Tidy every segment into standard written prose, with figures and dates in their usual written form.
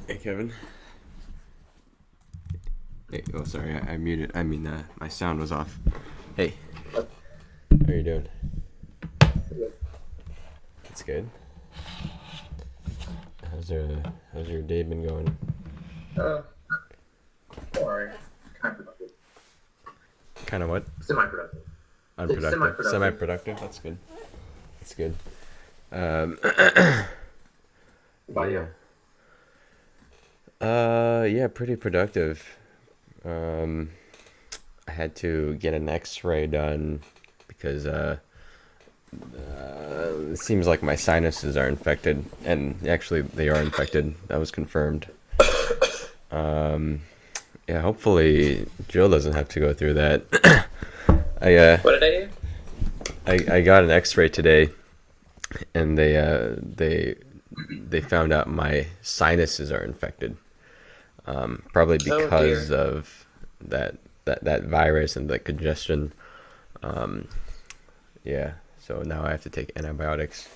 Hey, Kevin. Hey, oh, sorry, I muted. My sound was off. Hey, how are you doing? That's good. How's your How's your day been going? Uh, or kind of productive. Kind of what? Semi-productive. It's Unproductive. semi-productive. Semi-productive. That's good. That's good. Um, But yeah. yeah. Yeah, pretty productive. Um, I had to get an X-ray done because it seems like my sinuses are infected, and actually they are infected. That was confirmed. Um, yeah, hopefully Jill doesn't have to go through that. I What did I do? I got an X-ray today, and they found out my sinuses are infected. Probably Oh because dear. of that virus and the congestion. Yeah, so now I have to take antibiotics.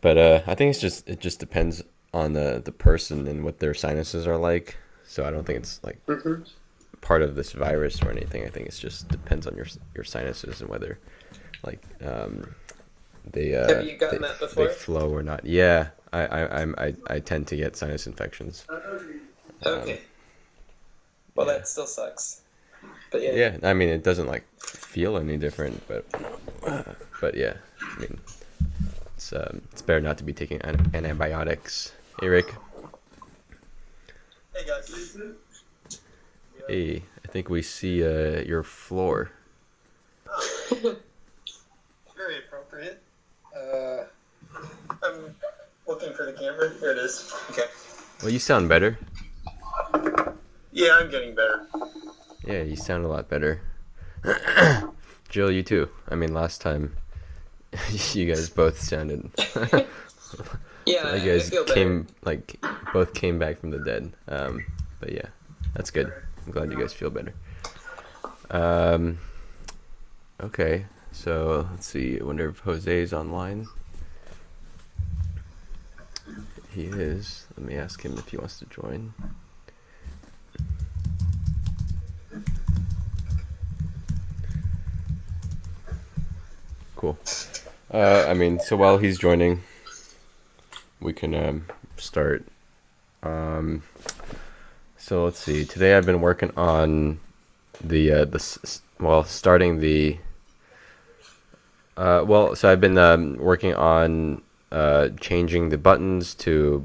But I think it just depends on the person and what their sinuses are like. So I don't think it's like hmm part of this virus or anything. I think it just depends on your sinuses and whether like they Have you gotten that they before? flow or not. Yeah, I tend to get sinus infections. Um, Okay. Well, yeah, that still sucks. But yeah. yeah. I mean, it doesn't like feel any different, but yeah. I mean, it's better not to be taking antibiotics. Hey, Rick. Hey guys. Hey, I think we see your floor. Oh, very appropriate. Uh, I'm looking for the camera. Here it is. Okay. Well, you sound better. Yeah, I'm getting better. Yeah, you sound a lot better. Jill, you too. I mean, last time you guys both sounded like you Yeah, I guys feel better. came like both came back from the dead. But yeah, that's good. I'm glad you guys feel better. Um, okay, so let's see. I wonder if Jose's online. He is. Let me ask him if he wants to join. Cool. I mean, so while he's joining, we can start. Um, so let's see. Today I've been working on starting the so I've been working on changing the buttons to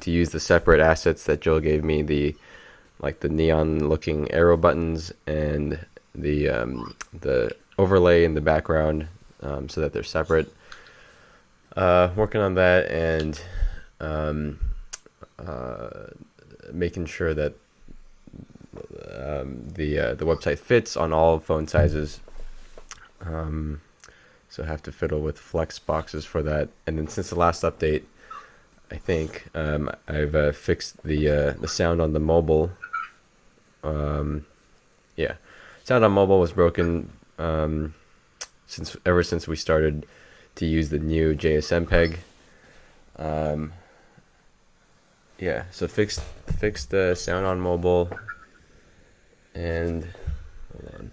use the separate assets that Jill gave me, the like the neon looking arrow buttons and the overlay in the background, so that they're separate. Working on that and um, making sure that the website fits on all phone sizes. Um, so I have to fiddle with flex boxes for that. And then since the last update, I think I've fixed the sound on the mobile. Yeah, sound on mobile was broken since we started to use the new JSM peg. Um, yeah, so fixed the sound on mobile and hold on.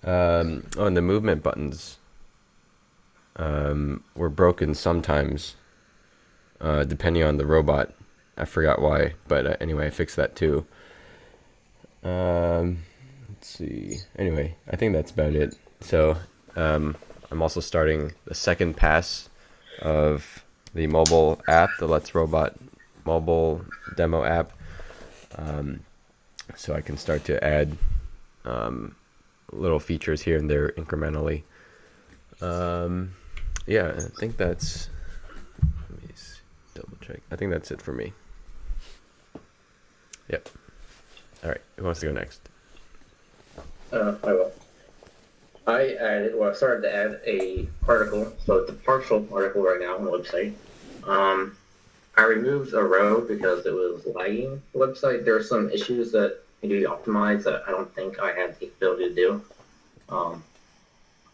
Oh, and the movement buttons were broken sometimes, depending on the robot. I forgot why, but anyway, I fixed that too. Let's see. Anyway, I think that's about it. So, I'm also starting the second pass of the mobile app, the Let's Robot mobile demo app, so I can start to add little features here and there incrementally. Yeah, I think that's. Let me double check. I think that's it for me. Yep. All right. Who wants to go next? I will. I started to add a article, so it's a partial article right now on the website. Um, I removed a row because it was lagging the website. There are some issues that need to be optimized that I don't think I had the ability to do. Um,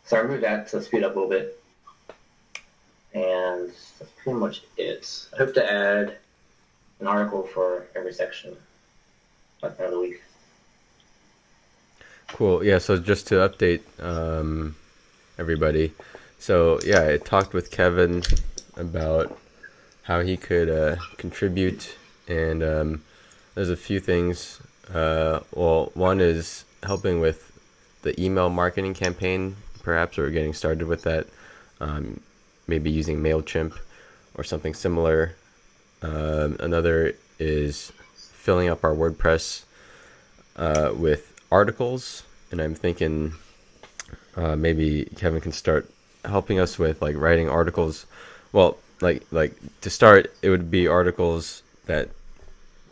so I removed that to speed up a little bit. and that's pretty much it. I hope to add an article for every section by the end of the week. Cool. Yeah. So just to update everybody, so yeah, I talked with Kevin about how he could contribute, and there's a few things. Well, one is helping with the email marketing campaign, perhaps, or getting started with that. Maybe using MailChimp or something similar. Another is filling up our WordPress with articles, and I'm thinking maybe Kevin can start helping us with like writing articles. Well, like to start, it would be articles that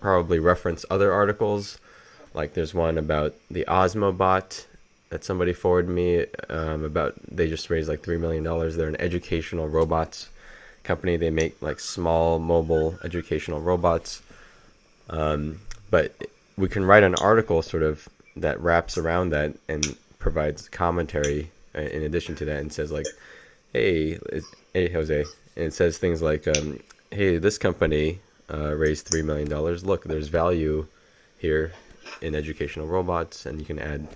probably reference other articles. Like there's one about the Osmo bot that somebody forwarded me about. They just raised like $3 million. They're an educational robots company. They make like small mobile educational robots. But we can write an article sort of that wraps around that and provides commentary in addition to that, and says like, hey Jose, and it says things like, hey, this company raised $3 million. Look, there's value here in educational robots, and you can add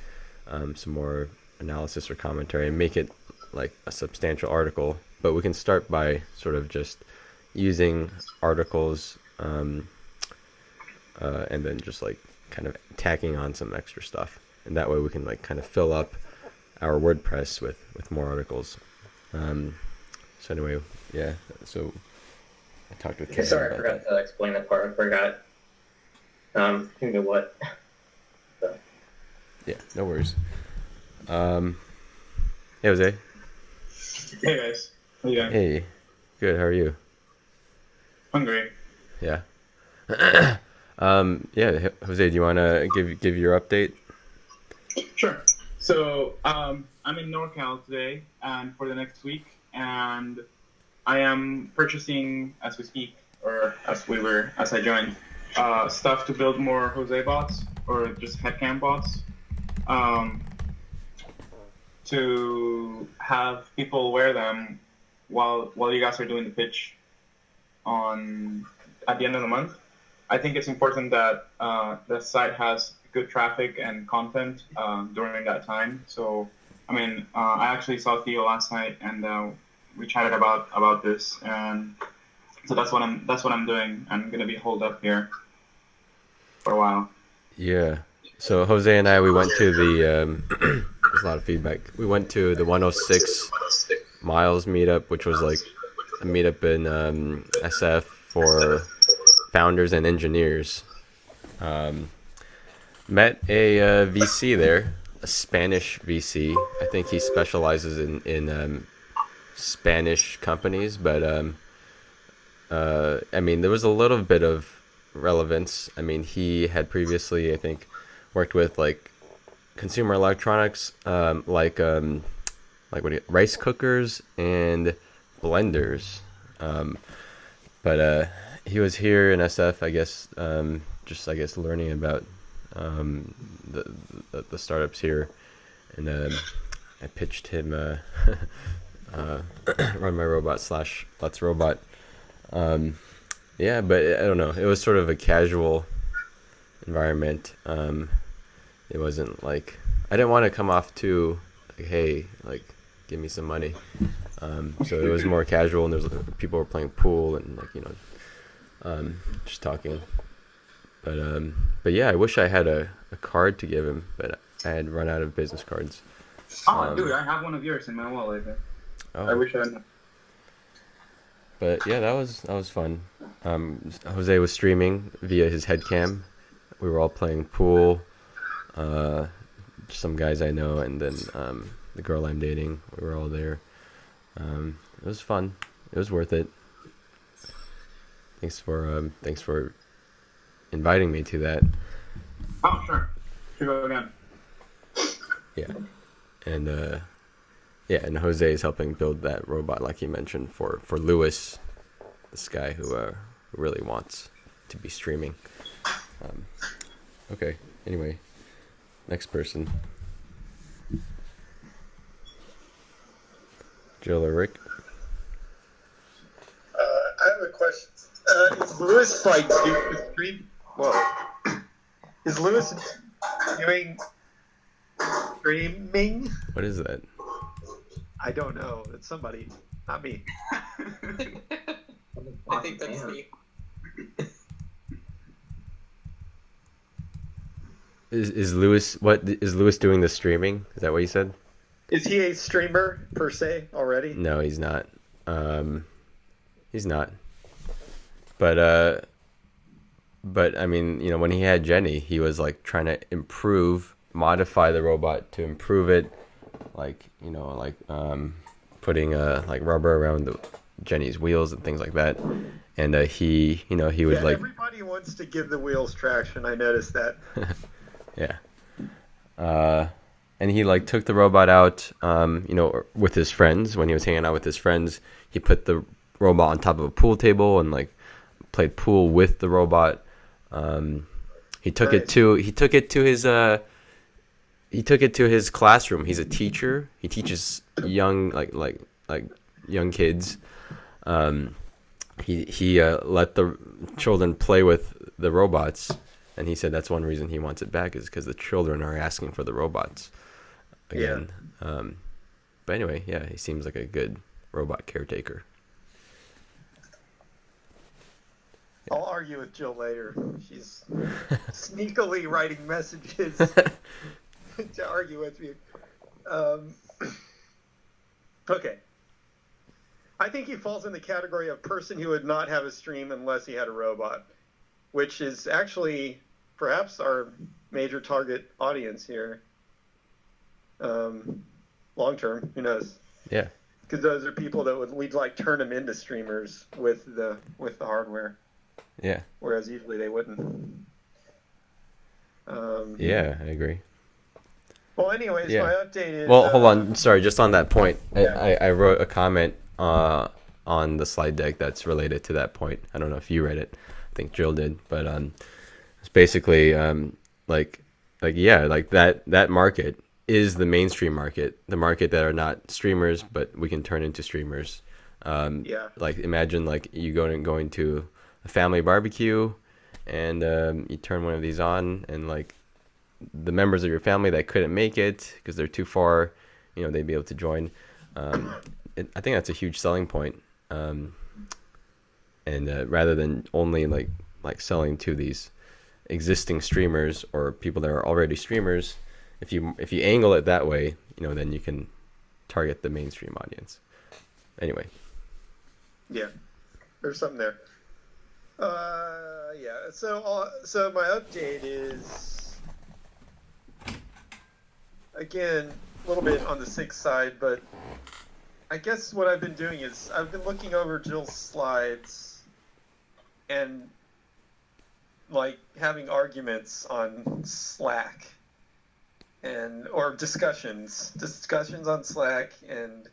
some more analysis or commentary and make it like a substantial article. But we can start by sort of just using articles, and then just like kind of tacking on some extra stuff, and that way we can like kind of fill up our WordPress with more articles. So anyway, yeah. So I talked with Kevin Sorry, I about forgot that. to explain that part. I forgot. You know what? So, Yeah, no worries. Hey Jose. Hey guys, how you doing? Hey, good. How are you? I'm great. Yeah. Yeah, Jose, do you want to give your update? Sure. So I'm in NorCal today and for the next week, and I am purchasing as we speak, or as I joined, stuff to build more Jose bots or just headcam bots, um, to have people wear them while you guys are doing the pitch on at the end of the month. I think it's important that the site has good traffic and content during that time. So, I mean, I actually saw Theo last night, and we chatted about this, and so that's what I'm doing. I'm gonna be holed up here for a while. Yeah. So Jose and I, we went to the. There's a lot of feedback. We went to the 106 Miles meetup, which was like a meetup in SF for founders and engineers. Met a VC there, a Spanish VC. I think he specializes in Spanish companies, but I mean, there was a little bit of relevance. I mean, he had previously, I think, worked with like consumer electronics, like rice cookers and blenders. But he was here in SF, I guess, just I guess learning about the startups here, and I pitched him RunMyRobot slash Let's Robot. Yeah, but I don't know. It was sort of a casual environment. It wasn't like I didn't want to come off too like, hey, like give me some money. So it was more casual, and people were playing pool and like just talking. But yeah, I wish I had a card to give him, but I had run out of business cards. Oh, dude, I have one of yours in my wallet. I Oh, wish I had. but yeah, that was fun. Jose was streaming via his headcam. We were all playing pool. Some guys I know, and then the girl I'm dating. We were all there. It was fun. It was worth it. Thanks for inviting me to that. Oh, sure. Should go again. Yeah, and and Jose is helping build that robot, like he mentioned, for Lewis, this guy who really wants to be streaming. Okay. Anyway, next person. Jill or Rick? Lewis like doing the stream? Whoa. Is Lewis doing streaming? What is that? I don't know. It's somebody, not me. I think that's me. Is Lewis doing the streaming? Is that what you said? Is he a streamer per se already? No, he's not. He's not. But I mean, when he had Jenny, he was like trying to modify the robot to improve it, like putting like rubber around Jenny's wheels and things like that. And he would like everybody wants to give the wheels traction. I noticed that. Yeah. And he like took the robot out, with his friends. When he was hanging out with his friends, he put the robot on top of a pool table and like played pool with the robot. He took it to his classroom. He's a teacher. He teaches young like young kids. He let the children play with the robots. And he said that's one reason he wants it back is because the children are asking for the robots again. Yeah. But anyway, yeah, he seems like a good robot caretaker. I'll argue with Jill later. She's sneakily writing messages to argue with me. Okay. I think he falls in the category of person who would not have a stream unless he had a robot, which is actually perhaps our major target audience here. Long term, who knows? Yeah. Because those are people that we'd like turn them into streamers with the hardware. Yeah. Whereas usually they wouldn't. Yeah, I agree. Well, anyways, Yeah. my update is... Well, hold on. Sorry, just on that point. Yeah. I wrote a comment on the slide deck that's related to that point. I don't know if you read it. I think Jill did. But it's basically like that market is the mainstream market, the market that are not streamers, but we can turn into streamers. Yeah. Like imagine like you going to a family barbecue and you turn one of these on and like the members of your family that couldn't make it because they're too far, they'd be able to join. I think that's a huge selling point. And rather than only like selling to these existing streamers or people that are already streamers, if you angle it that way, then you can target the mainstream audience. Anyway. Yeah, there's something there. Yeah. So my update is again a little bit on the sick side, but I guess what I've been doing is I've been looking over Jill's slides and like having arguments on Slack or discussions on Slack and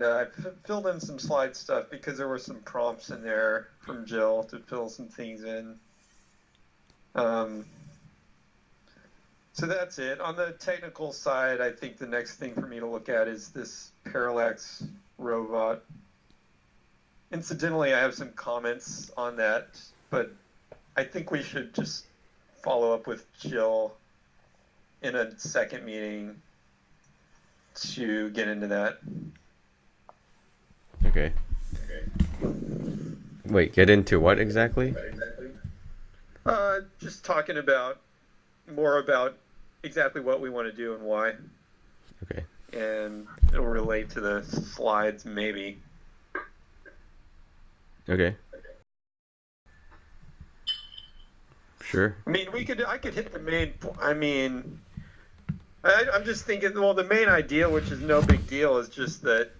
I filled in some slide stuff because there were some prompts in there from Jill to fill some things in. So that's it. On the technical side, I think the next thing for me to look at is this parallax robot. Incidentally, I have some comments on that, but I think we should just follow up with Jill in a second meeting to get into that. Okay. Wait, get into what exactly? Just talking more about exactly what we want to do and why. Okay. And it'll relate to the slides, maybe. Okay. Sure. I mean, I could hit the main. I mean, I'm just thinking. Well, the main idea, which is no big deal, is just that.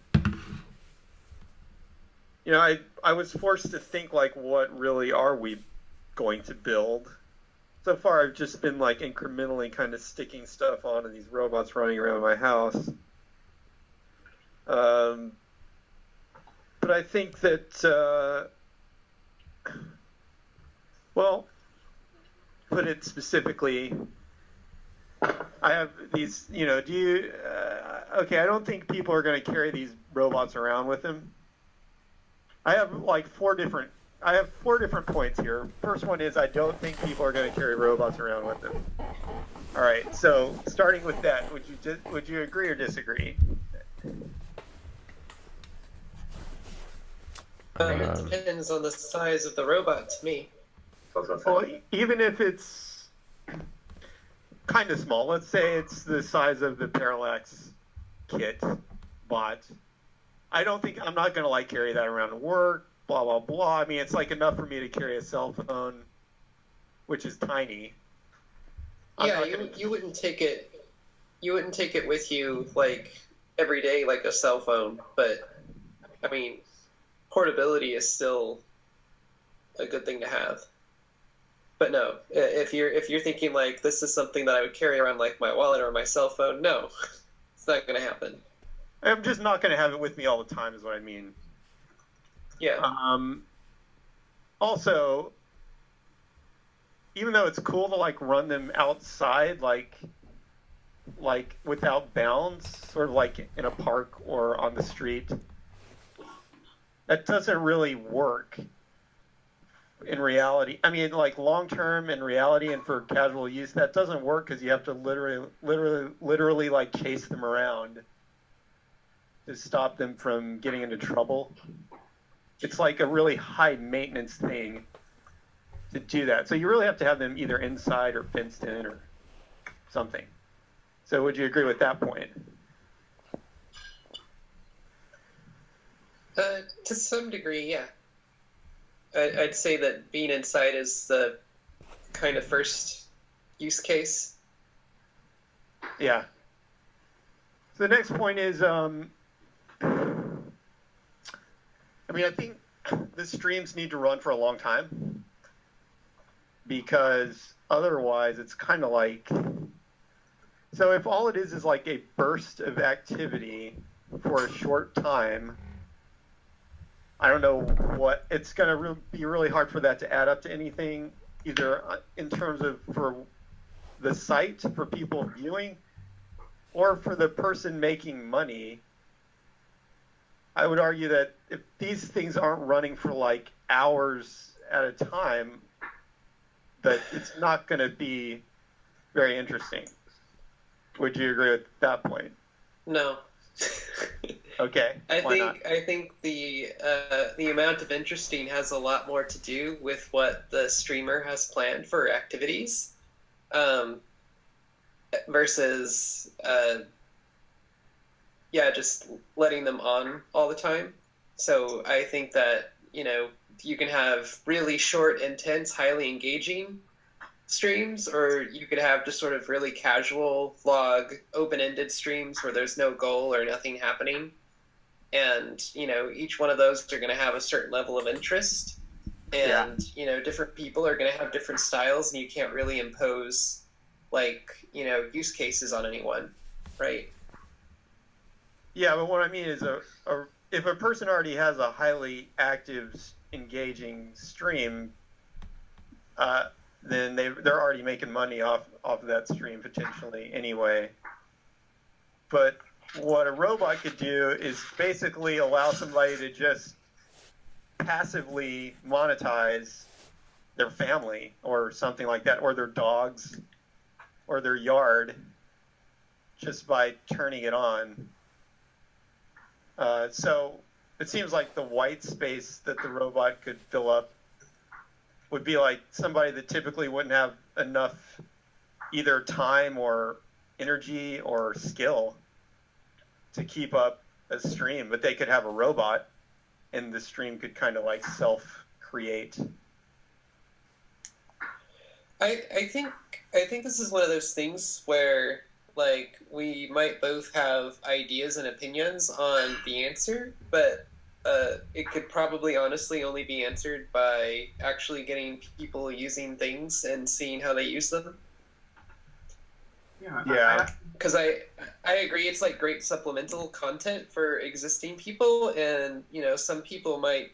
I was forced to think like, what really are we going to build? So far, I've just been like incrementally kind of sticking stuff onto these robots running around my house. But I think that, well, put it specifically, I have these, okay, I don't think people are going to carry these robots around with them. I have like 4 different I have 4 different points here. First one is I don't think people are going to carry robots around with them. All right, so starting with that, would you agree or disagree? It depends on the size of the robot to me. Well, even if it's kind of small, let's say it's the size of the Parallax kit bot. I'm not going to like carry that around to work, blah, blah, blah. I mean, it's like enough for me to carry a cell phone, which is tiny. Yeah, you wouldn't take it with you like every day like a cell phone, but I mean, portability is still a good thing to have. But no, if you're thinking like this is something that I would carry around like my wallet or my cell phone, no, it's not going to happen. I'm just not going to have it with me all the time is what I mean. Yeah. Also, even though it's cool to like run them outside, like without bounds, sort of like in a park or on the street, that doesn't really work in reality. I mean, like long term in reality and for casual use, that doesn't work because you have to literally like chase them around to stop them from getting into trouble. It's like a really high maintenance thing to do that. So you really have to have them either inside or fenced in or something. So would you agree with that point? To some degree, yeah. I'd say that being inside is the kind of first use case. Yeah. So the next point is, I think the streams need to run for a long time because otherwise it's kind of like, so if all it is like a burst of activity for a short time, I don't know what, it's going to be really hard for that to add up to anything, either in terms of for the site, for people viewing, or for the person making money. I would argue that if these things aren't running for like hours at a time, that it's not going to be very interesting. Would you agree with that point? No. Okay. I think the amount of interesting has a lot more to do with what the streamer has planned for activities, versus just letting them on all the time. So I think that you can have really short, intense, highly engaging streams, or you could have just sort of really casual, log, open-ended streams where there's no goal or nothing happening. And, each one of those are going to have a certain level of interest. And, different people are going to have different styles, and you can't really impose, use cases on anyone, right? Yeah, but what I mean is if a person already has a highly active, engaging stream, then they're already making money off of that stream potentially anyway. But what a robot could do is basically allow somebody to just passively monetize their family or something like that, or their dogs or their yard, just by turning it on. So it seems like the white space that the robot could fill up would be like somebody that typically wouldn't have enough either time or energy or skill to keep up a stream, but they could have a robot and the stream could kind of like self-create. I think this is one of those things where we might both have ideas and opinions on the answer, but it could probably honestly only be answered by actually getting people using things and seeing how they use them. Yeah. Because I agree, it's like great supplemental content for existing people, and some people might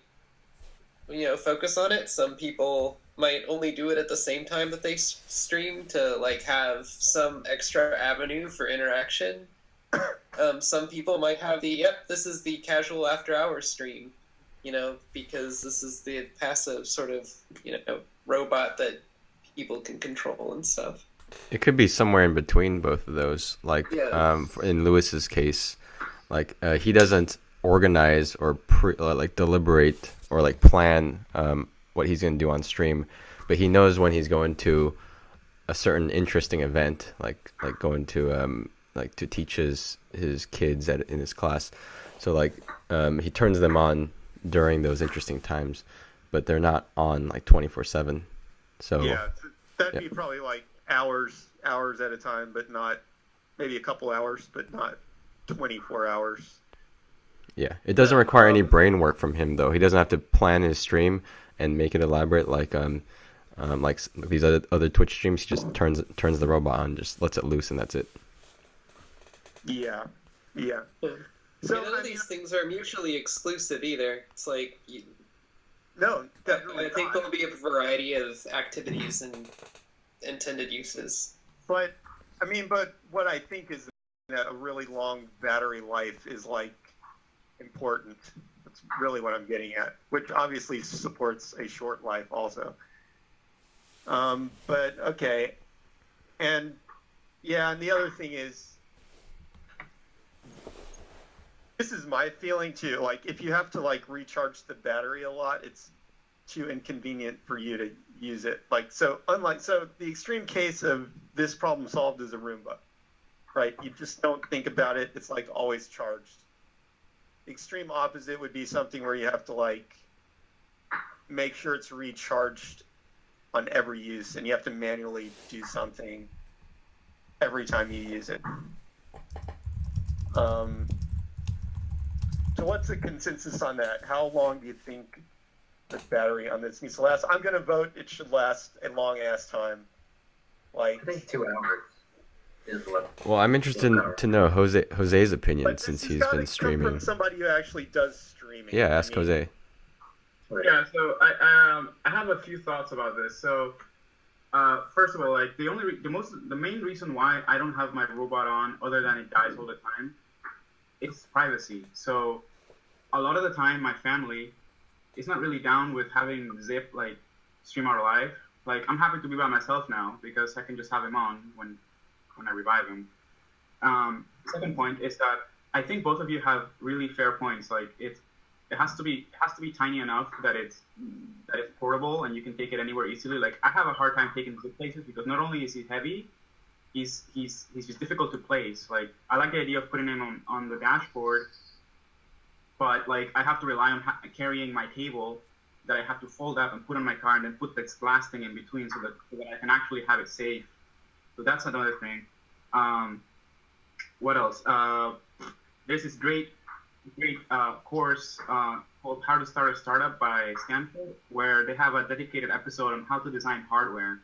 focus on it. Some people might only do it at the same time that they stream to have some extra avenue for interaction. Some people might have this is the casual after hours stream. because this is the passive sort of, robot that people can control and stuff. It could be somewhere in between both of those. Like Yeah. in Lewis's case, like he doesn't organize or like deliberate or like plan what he's going to do on stream, but he knows when he's going to a certain interesting event, like going to like to teach his kids in his class. So like he turns them on during those interesting times, but they're not on like 24/7. So Yeah, that'd yeah. be probably like hours at a time, but not maybe a couple hours, but not 24 hours. Yeah, it doesn't require any brain work from him though. He doesn't have to plan his stream and make it elaborate like these other Twitch streams. He just turns the robot on, just lets it loose, and that's it. Yeah. Yeah. So None of these things are mutually exclusive either. It's like no, definitely I think not. there'll be a variety of activities and intended uses. But what I think is that a really long battery life is like important. That's really what I'm getting at, which obviously supports a short life also. But okay, and yeah, and the other thing is, this is my feeling too. Like if you have to like recharge the battery a lot, it's too inconvenient for you to use it. Like so the extreme case of this problem solved is a Roomba, right? You just don't think about it. It's like always charged. The extreme opposite would be something where you have to like make sure it's recharged on every use, and you have to manually do something every time you use it. So what's the consensus on that? How long do you think the battery on this needs to last? I'm going to vote it should last a long ass time. Like I think 2 hours is what. Well, I'm interested to know Jose's opinion but since this he's has been gotta come streaming. from somebody who actually does streaming. Yeah, ask Jose. Yeah, so I have a few thoughts about this. So first of all, like the main reason why I don't have my robot on, other than it dies all the time, it's privacy. So a lot of the time, my family is not really down with having Zip like stream our live. Like I'm happy to be by myself now because I can just have him on when I revive him. Second point is that I think both of you have really fair points. Like it has to be tiny enough that it's portable and you can take it anywhere easily. Like I have a hard time taking Zip places because not only is he heavy, he's just difficult to place. Like I like the idea of putting him on the dashboard, but like I have to rely on carrying my cable that I have to fold up and put on my car and then put this glass thing in between so that I can actually have it safe. So that's another thing. What else? There's this great course called How to Start a Startup by Stanford, where they have a dedicated episode on how to design hardware.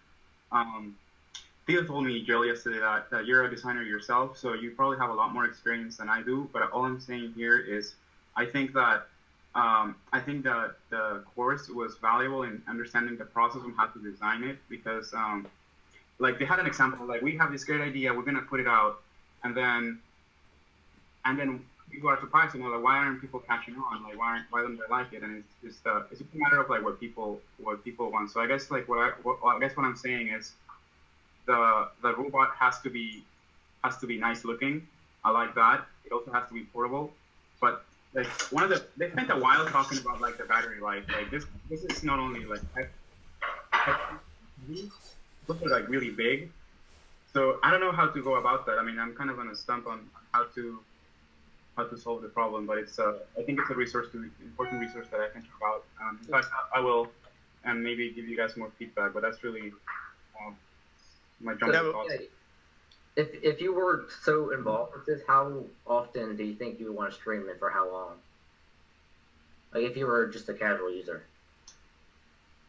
Theo told me, Jill, yesterday that you're a designer yourself, so you probably have a lot more experience than I do. But all I'm saying here is, I think that the course was valuable in understanding the process and how to design it, because like they had an example, like we have this great idea, we're gonna put it out, and then people are surprised, like why aren't people catching on? Like why don't they like it? And it's just a matter of like what people want. So I guess like what I'm saying is the robot has to be nice looking. I like that. It also has to be portable. But like they spent a while talking about like the battery life. Like this is not only like those are like really big. So I don't know how to go about that. I mean, I'm kind of on a stump on how to solve the problem, but it's I think it's important resource that I can check out. In fact, I will, and maybe give you guys more feedback. But that's really my jump thoughts. If you were so involved with this, how often do you think you would want to stream it, for how long? Like if you were just a casual user.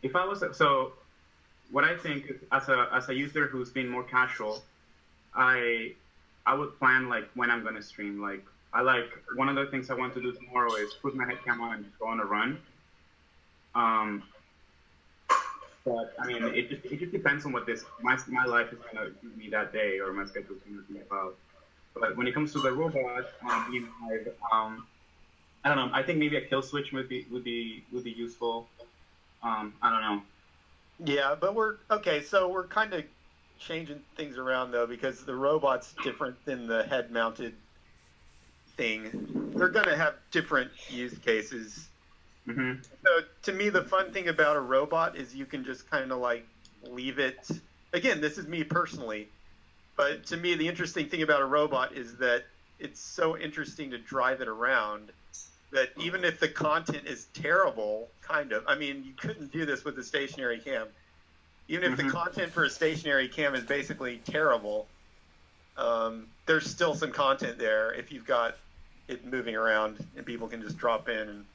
If I was what I think is, as a user who's been more casual, I would plan like when I'm gonna stream. Like one of the things I want to do tomorrow is put my head camera and just go on a run. But I mean, it just depends on what my life is gonna give me that day, or my schedule is gonna be about. But when it comes to the robot, I don't know. I think maybe a kill switch would be useful. I don't know. Yeah, but so we're kind of changing things around though, because the robot's different than the head-mounted thing. They're gonna have different use cases. Mm-hmm. So to me, the fun thing about a robot is you can just kind of like leave it. Again, this is me personally, but to me, the interesting thing about a robot is that it's so interesting to drive it around that even if the content is terrible, kind of, I mean, you couldn't do this with a stationary cam. Even if the content for a stationary cam is basically terrible, there's still some content there if you've got it moving around and people can just drop in and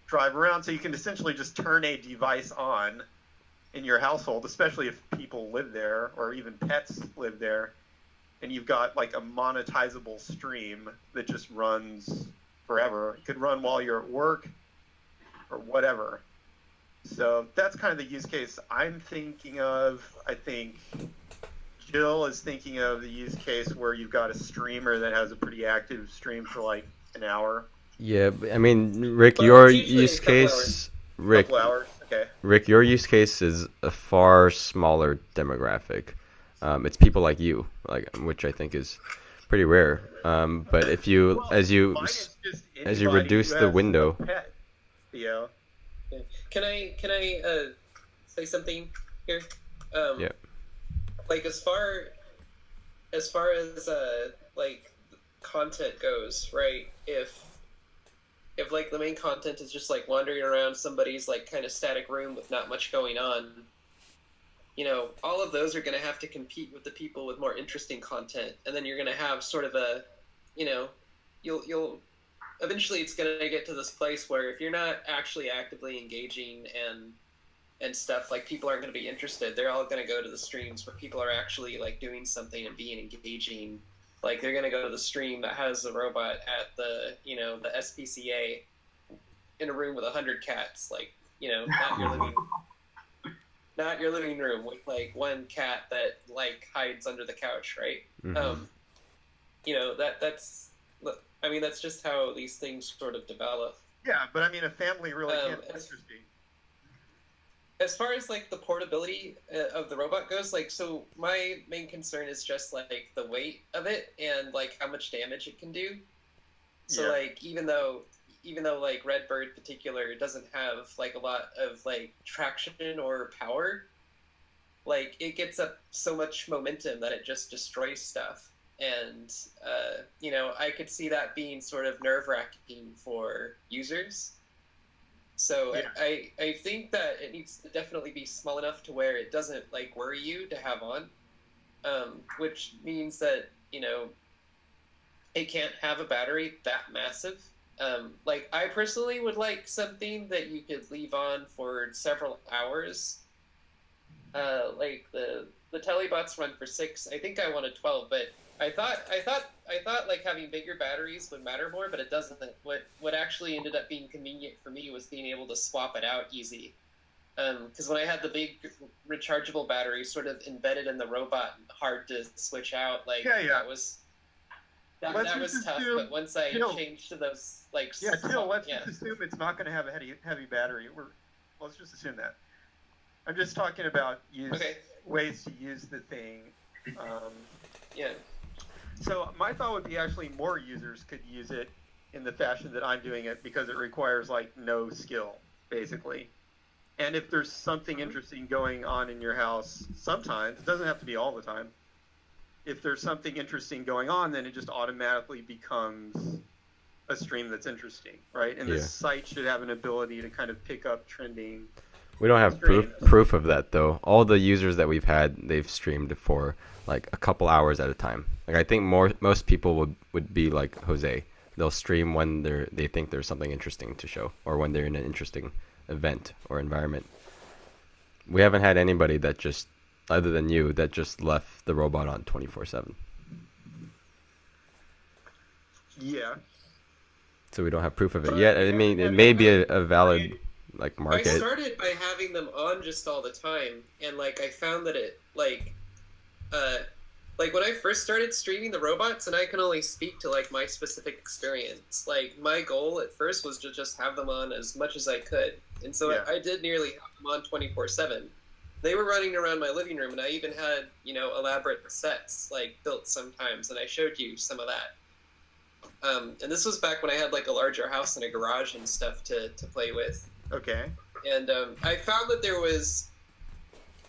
drive around. So you can essentially just turn a device on in your household, especially if people live there or even pets live there, and you've got like a monetizable stream that just runs forever. It could run while you're at work or whatever. So that's kind of the use case I'm thinking of. I think Jill is thinking of the use case where you've got a streamer that has a pretty active stream for like an hour. Yeah, I mean, Rick, Well, your it's usually use a couple case, Rick, Couple hours, okay. Rick, your use case is a far smaller demographic. It's people like you, which I think is pretty rare. But if you, Well, as you mine is just as you anybody reduce who the has window, a pet, Theo. Can I say something here? Yeah. Like as far as like content goes, right? If like the main content is just like wandering around somebody's like kind of static room with not much going on, you know, all of those are going to have to compete with the people with more interesting content, and then you're going to have sort of a, you know, you'll eventually it's going to get to this place where if you're not actually actively engaging and stuff, like people aren't going to be interested. They're all going to go to the streams where people are actually like doing something and being engaging. Like they're going to go to the stream that has a robot at the, you know, the SPCA in a room with 100 cats, like, you know, not your living room with like one cat that like hides under the couch, right? Mm-hmm. You know, that's I mean, that's just how these things sort of develop. Yeah, but I mean, a family really can be as- interesting. As far as like the portability of the robot goes, like, so my main concern is just like the weight of it and like how much damage it can do. So Yeah. like even though like Redbird in particular doesn't have like a lot of like traction or power, like it gets up so much momentum that it just destroys stuff. And you know, I could see that being sort of nerve-wracking for users. So Yeah. I think that it needs to definitely be small enough to where it doesn't like worry you to have on, which means that, you know, it can't have a battery that massive. Like I personally would like something that you could leave on for several hours. Like the telebots run for 6. I think I wanted 12, but I thought like having bigger batteries would matter more, but it doesn't. What actually ended up being convenient for me was being able to swap it out easy. Because when I had the big rechargeable battery sort of embedded in the robot, hard to switch out, like that was tough. But once I changed to those like Let's just assume it's not going to have a heavy battery. Let's just assume that. I'm just talking about ways to use the thing. Yeah. So my thought would be actually more users could use it in the fashion that I'm doing it, because it requires like no skill, basically. And if there's something interesting going on in your house, sometimes, it doesn't have to be all the time. If there's something interesting going on, then it just automatically becomes a stream that's interesting, right? And this site should have an ability to kind of pick up trending. We don't have proof of that though. All the users that we've had, they've streamed for like a couple hours at a time. Like I think most people would be like Jose. They'll stream when they think there's something interesting to show, or when they're in an interesting event or environment. We haven't had anybody that just, other than you, that just left the robot on 24/7. Yeah. So we don't have proof of it yet. I mean, it may be a valid like market. I started by having them on just all the time, and like I found that it like like when I first started streaming the robots, and I can only speak to like my specific experience. Like my goal at first was to just have them on as much as I could, and so Yeah. I did nearly have them on 24/7. They were running around my living room, and I even had elaborate sets like built sometimes, and I showed you some of that. And this was back when I had like a larger house and a garage and stuff to play with. Okay. And I found that there was,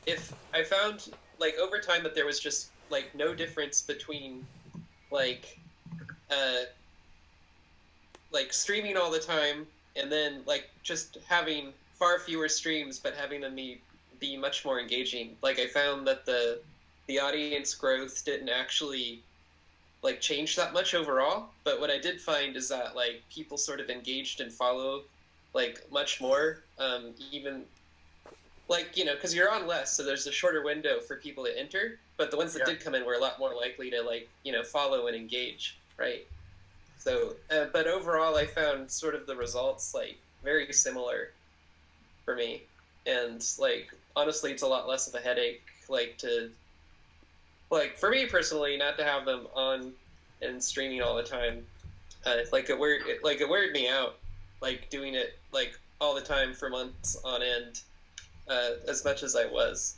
if I found like over time that there was just like no difference between like uh like streaming all the time and then like just having far fewer streams but having them be much more engaging. Like I found that the audience growth didn't actually like change that much overall, but what I did find is that like people sort of engaged and follow like much more, even like because you're on less, so there's a shorter window for people to enter, but the ones that Yeah. did come in were a lot more likely to like follow and engage, right? So but overall I found sort of the results like very similar for me, and like honestly it's a lot less of a headache like to like for me personally not to have them on and streaming all the time. Like it weirded me out like doing it like all the time for months on end, as much as I was.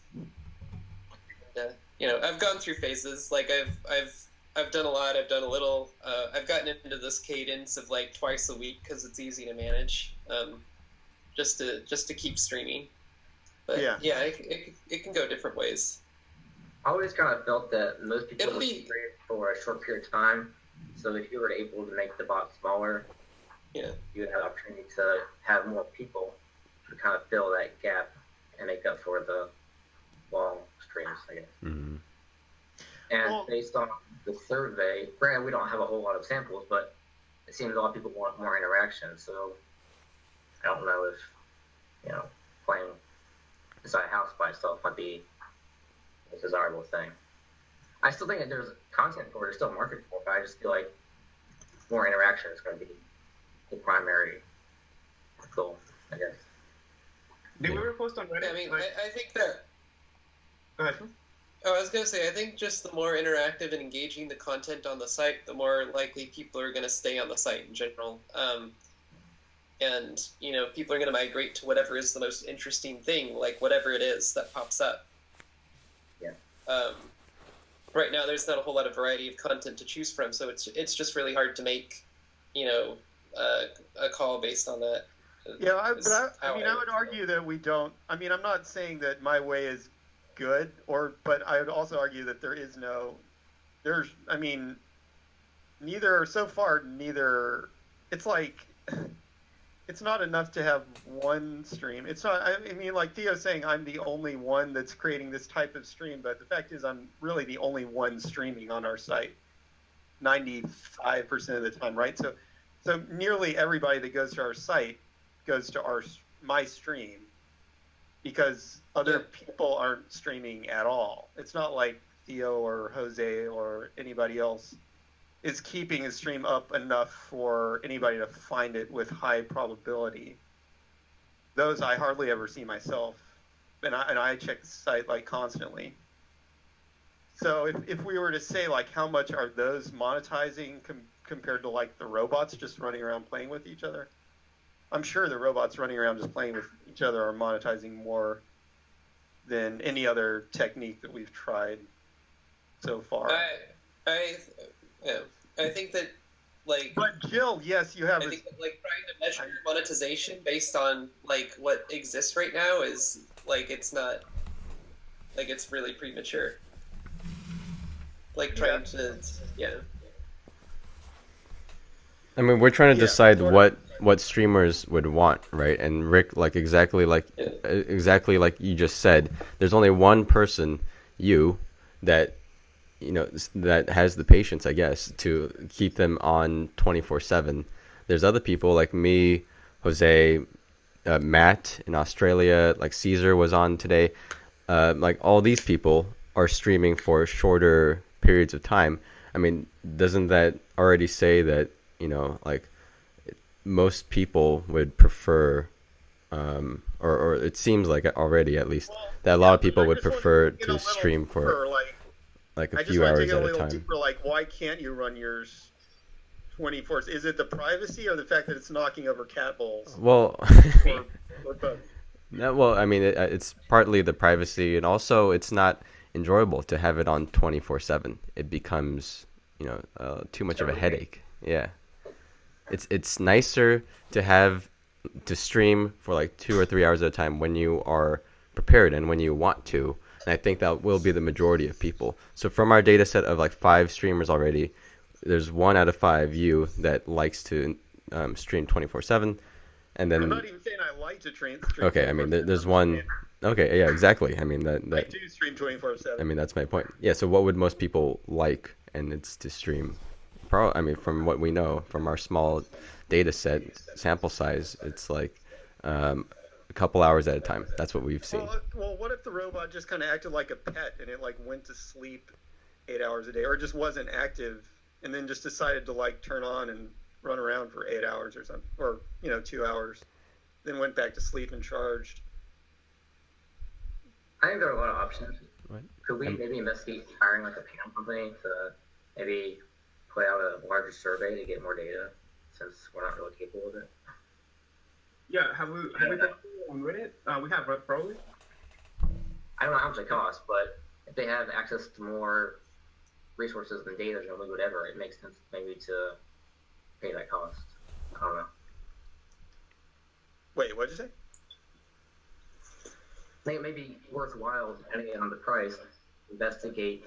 I've gone through phases. Like I've done a lot. I've done a little. I've gotten into this cadence of like twice a week because it's easy to manage. Just to keep streaming. But Yeah. it can go different ways. I always kind of felt that most people It'll would be- stream for a short period of time. So if you were able to make the bot smaller, Yeah. you would have the opportunity to have more people to kind of fill that gap and make up for the long streams, I guess. Mm-hmm. And Well- based on the survey, granted we don't have a whole lot of samples, but it seems a lot of people want more interaction. So I don't know if playing inside a house by itself might be a desirable thing. I still think that there's content for it, there's still a market for it, but I just feel like more interaction is going to be the primary goal, I guess. Did we ever post on Reddit? Yeah, I mean, like, I think that. go ahead. Oh, I was gonna say, I think just the more interactive and engaging the content on the site, the more likely people are gonna stay on the site in general. And people are gonna migrate to whatever is the most interesting thing, like whatever it is that pops up. Yeah. Right now, there's not a whole lot of variety of content to choose from, so it's just really hard to make, a call based on that. Yeah, I Is would how argue feel. that we don't. I mean, I'm not saying that my way is good, but I would also argue that there's. I mean, neither so far. Neither. It's like, it's not enough to have one stream. It's not. I mean, like Theo's saying, I'm the only one that's creating this type of stream, but the fact is, I'm really the only one streaming on our site, 95% of the time, right? So nearly everybody that goes to our site goes to my stream because other people aren't streaming at all. It's not like Theo or Jose or anybody else is keeping his stream up enough for anybody to find it with high probability. Those I hardly ever see myself, and I check the site like constantly. So if we were to say like how much are those monetizing compared to like the robots just running around playing with each other, I'm sure the robots running around just playing with each other are monetizing more than any other technique that we've tried so far. I think that like. But Jill, yes, you have. I think that, like trying to measure monetization based on like what exists right now is like it's not like it's really premature. Like trying to I mean, we're trying to Yeah, decide sort of. what streamers would want, right? And Rick, like exactly like you just said, there's only one person, you, that that has the patience, I guess, to keep them on 24/7. There's other people like me, Jose, Matt in Australia, like Caesar was on today. Like all these people are streaming for shorter periods of time. I mean, doesn't that already say that like most people would prefer, or it seems like already at least that a lot of people would prefer to stream for. Like, like a I just few want to hours dig a at a little time. deeper. Like, why can't you run yours 24? Is it the privacy or the fact that it's knocking over cat balls? Well, Or, or both? no, well, I mean, it's partly the privacy, and also it's not enjoyable to have it on 24/7. It becomes, too much of a headache. Yeah, it's nicer to have to stream for like 2 or 3 hours at a time when you are prepared and when you want to. And I think that will be the majority of people. So from our data set of like 5 streamers already, there's 1 out of 5 you that likes to stream 24/7, and I'm then not even saying I like to stream okay, I mean 24/7. there's I'm just one. saying Okay, yeah, exactly. I mean I that do stream I 24/7. mean that's my point. Yeah. So what would most people like? And it's to stream. I mean, from what we know from our small data set sample size, it's like a couple hours at a time. That's what we've seen. Well, what if the robot just kind of acted like a pet and it like went to sleep 8 hours a day, or just wasn't active, and then just decided to like turn on and run around for 8 hours or something, or 2 hours, then went back to sleep and charged. I think there are a lot of options. What? Could we maybe investigate hiring like a panel company to maybe put out a larger survey to get more data, since we're not really capable of it? Yeah, have we done on Reddit? We have probably. I don't know how much it costs, but if they have access to more resources than data than we would ever, it makes sense maybe to pay that cost. I don't know. Wait, what'd you say? I think it may be worthwhile, depending on the price, investigate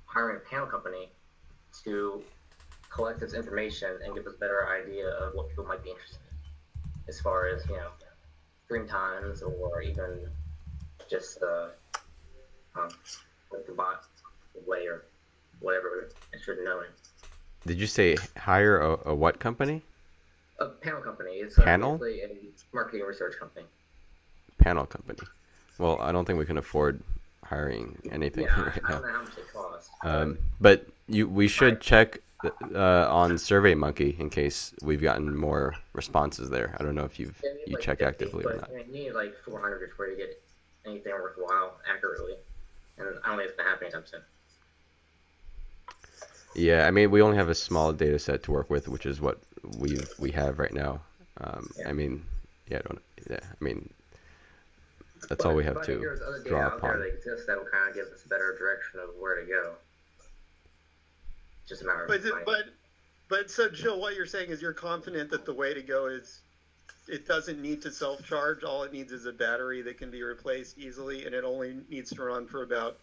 hiring a panel company to collect this information and give us a better idea of what people might be interested in, as far as stream times or even just like the bot way or whatever we're interested in knowing. Did you say hire a what company? A panel company. It's Panel? basically a marketing research company. Panel company. Well, I don't think we can afford hiring anything Yeah, right I now. don't know how much it costs. But we should check on SurveyMonkey in case we've gotten more responses there. I don't know if you Like check 50, actively or but not. you need like 400 before you get anything worthwhile accurately, and I don't think it's gonna happen anytime soon. Yeah, I mean we only have a small data set to work with, which is what we have right now. Yeah. I mean, yeah, I mean that's all we have But I think to there's other data draw out there upon. that exists that will kind of give us a better direction of where to go. Just a matter of finding. But so Jill, what you're saying is you're confident that the way to go is it doesn't need to self-charge. All it needs is a battery that can be replaced easily, and it only needs to run for about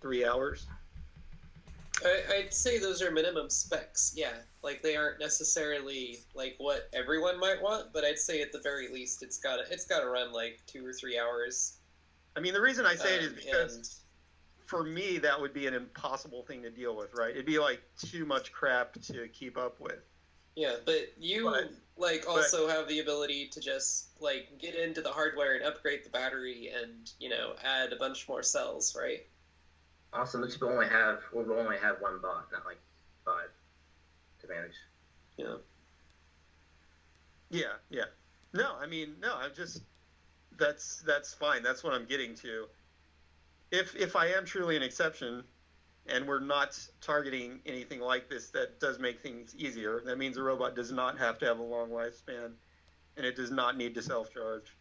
3 hours. I'd say those are minimum specs. Yeah, like they aren't necessarily like what everyone might want, but I'd say at the very least it's gotta run like 2 or 3 hours. I mean, the reason I say it is because And for me that would be an impossible thing to deal with, right? It'd be like too much crap to keep up with. yeah, but you also have the ability to just like get into the hardware and upgrade the battery and add a bunch more cells, right? Also, most people only have one bot, not like 5 to manage. Yeah. Yeah. No, I mean, no, I'm just that's fine. That's what I'm getting to. If I am truly an exception and we're not targeting anything like this that does make things easier, that means a robot does not have to have a long lifespan and it does not need to self-charge.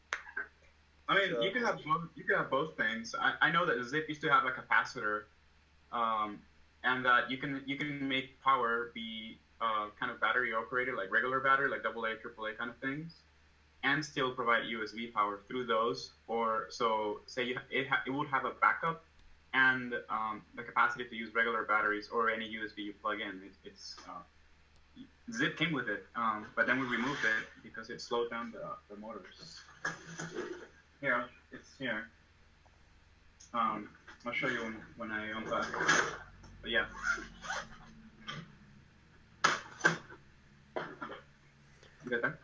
I mean, you can have both things. I know that Zip used to have a capacitor, and that you can make power be kind of battery operated, like regular battery, like AA, AAA kind of things, and still provide USB power through those. Or so say it would have a backup and the capacity to use regular batteries or any USB you plug in. Zip came with it, but then we removed it because it slowed down the motors. Here, it's here. I'll show you when I unplug. But yeah. You get there?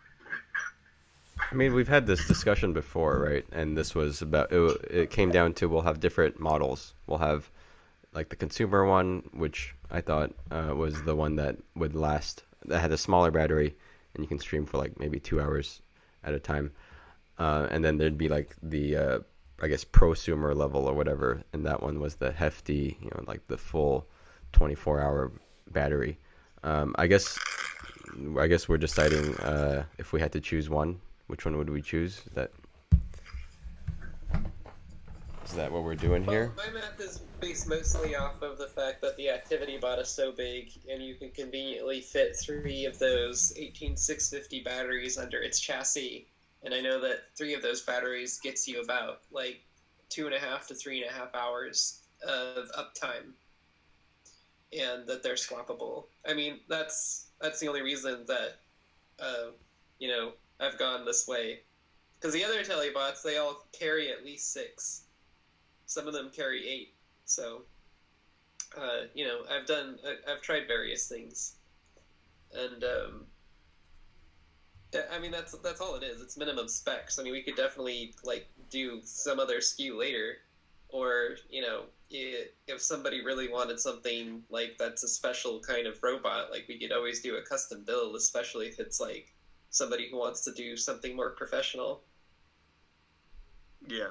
I mean, we've had this discussion before, right? And this was about it came down to we'll have different models. We'll have like the consumer one, which I thought was the one that would last, that had a smaller battery, and you can stream for like maybe 2 hours at a time. And then there'd be like the I guess prosumer level or whatever, and that one was the hefty, like the full 24-hour battery. I guess we're deciding if we had to choose one, which one would we choose? Is that what we're doing here? Well, my math is based mostly off of the fact that the activity bot is so big, and you can conveniently fit 3 of those 18650 batteries under its chassis. And I know that 3 of those batteries gets you about like 2.5 to 3.5 hours of uptime, and that they're swappable. I mean, that's the only reason that I've gone this way, because the other telebots, they all carry at least 6. Some of them carry 8. So, I've tried various things, and I mean that's all it is. It's minimum specs. I mean, we could definitely like do some other SKU later, or if somebody really wanted something like that's a special kind of robot, like we could always do a custom build, especially if it's like somebody who wants to do something more professional. Yeah.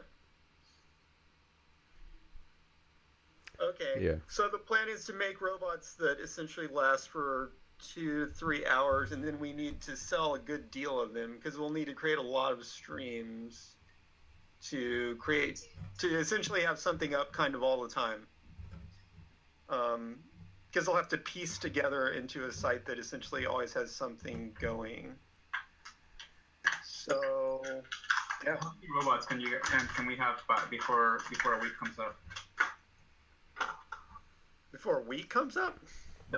Okay. Yeah. So the plan is to make robots that essentially last for 2 to 3 hours, and then we need to sell a good deal of them because we'll need to create a lot of streams to essentially have something up kind of all the time. Because they'll have to piece together into a site that essentially always has something going. So, yeah. How many robots can we have before a week comes up? Before a week comes up?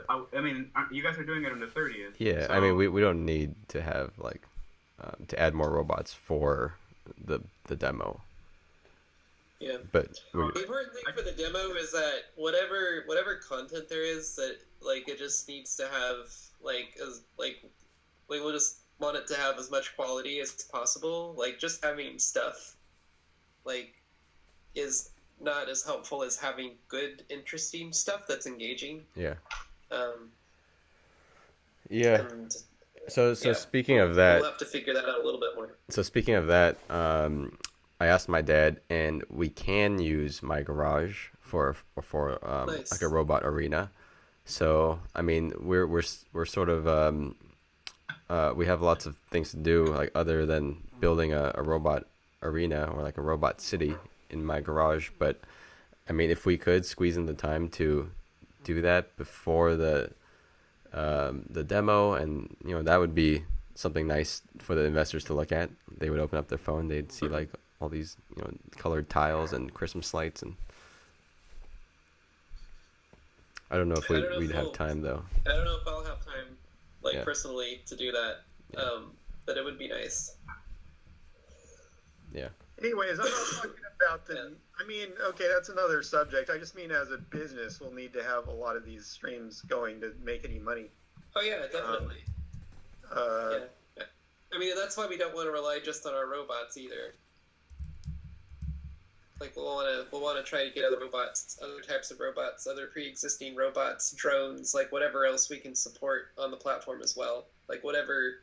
I mean, you guys are doing it on the 30th. Yeah, so... I mean, we don't need to have like to add more robots for the demo. Yeah. But the important thing for the demo is that whatever content there is, that like it just needs to have we'll just want it to have as much quality as possible. Like just having stuff like is not as helpful as having good, interesting stuff that's engaging. Yeah. And, So speaking of that, we'll have to figure that out a little bit more. So speaking of that, I asked my dad, and we can use my garage for Nice. like a robot arena. So I mean, we're sort of we have lots of things to do, like other than building a robot arena or like a robot city in my garage. But I mean, if we could squeeze in the time to do that before the demo, and that would be something nice for the investors to look at. They would open up their phone, they'd see like all these colored tiles and Christmas lights, and I don't know if we'd have time though. I don't know if I'll have time, Yeah. personally, to do that. Yeah. But it would be nice. Yeah. Anyways, I'm not talking about the. I mean, okay, that's another subject. I just mean as a business, we'll need to have a lot of these streams going to make any money. Oh yeah, definitely. Yeah. I mean, that's why we don't want to rely just on our robots either. Like we'll want to try to get other robots, other types of robots, other pre-existing robots, drones, like whatever else we can support on the platform as well. Like whatever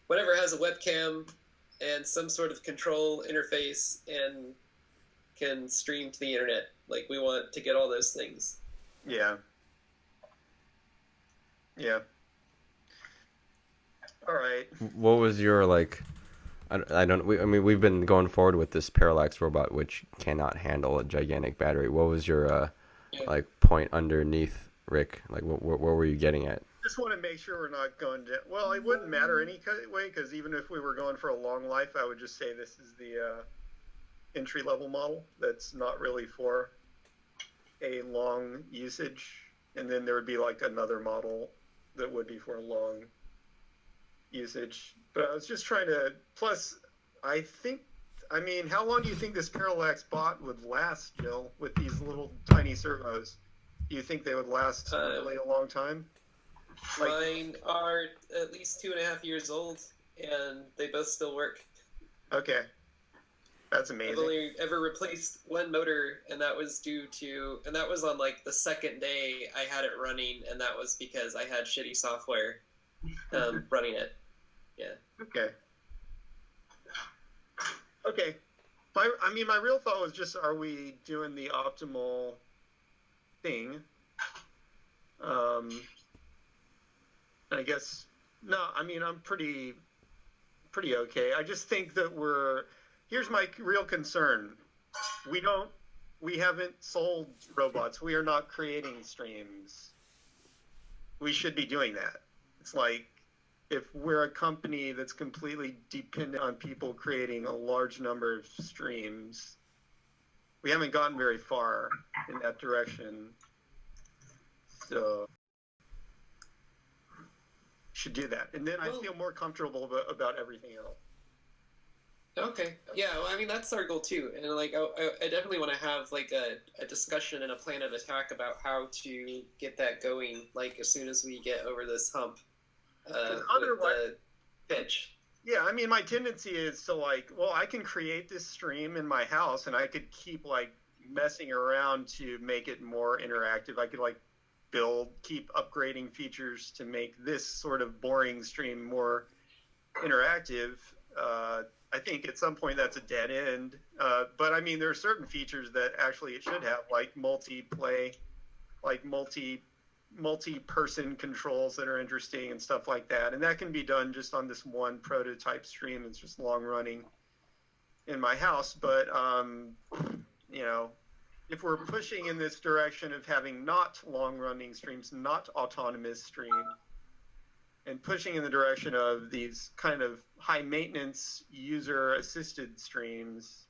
has a webcam and some sort of control interface and can stream to the internet. Like we want to get all those things. Yeah. Yeah. All right. What was your like? I don't. I mean, we've been going forward with this parallax robot, which cannot handle a gigantic battery. What was your like point underneath, Rick? Like, what were you getting at? Just want to make sure we're not going to. Well, it wouldn't matter anyway, because even if we were going for a long life, I would just say this is the entry-level model. That's not really for a long usage, and then there would be like another model that would be for a long usage. But I was just trying to. Plus, I mean, how long do you think this parallax bot would last, Jill, with these little tiny servos? Do you think they would last really a long time? Mine are at least 2.5 years old, and they both still work. Okay. That's amazing. I've only ever replaced one motor, and that was on like the second day I had it running, and that was because I had shitty software running it. Yeah. Okay. Okay. I mean, my real thought was just, are we doing the optimal thing? I guess no. I mean, I'm pretty okay. I just think that here's my real concern. We don't we haven't sold robots. We are not creating streams. We should be doing that. It's like if we're a company that's completely dependent on people creating a large number of streams, we haven't gotten very far in that direction. So should do that. And then I feel more comfortable about everything else. Okay. Yeah. Well, I mean, that's our goal too. And like, I definitely want to have like a discussion and a plan of attack about how to get that going. Like as soon as we get over this hump, with the pitch. Yeah, I mean, my tendency is to like, well, I can create this stream in my house, and I could keep like messing around to make it more interactive. I could like keep upgrading features to make this sort of boring stream more interactive. I think at some point that's a dead end. But I mean, there are certain features that actually it should have, like multi-play, like multi-person controls that are interesting and stuff like that. And that can be done just on this one prototype stream. It's just long running in my house. But, you know, if we're pushing in this direction of having not long running streams, not autonomous streams, and pushing in the direction of these kind of high maintenance user assisted streams,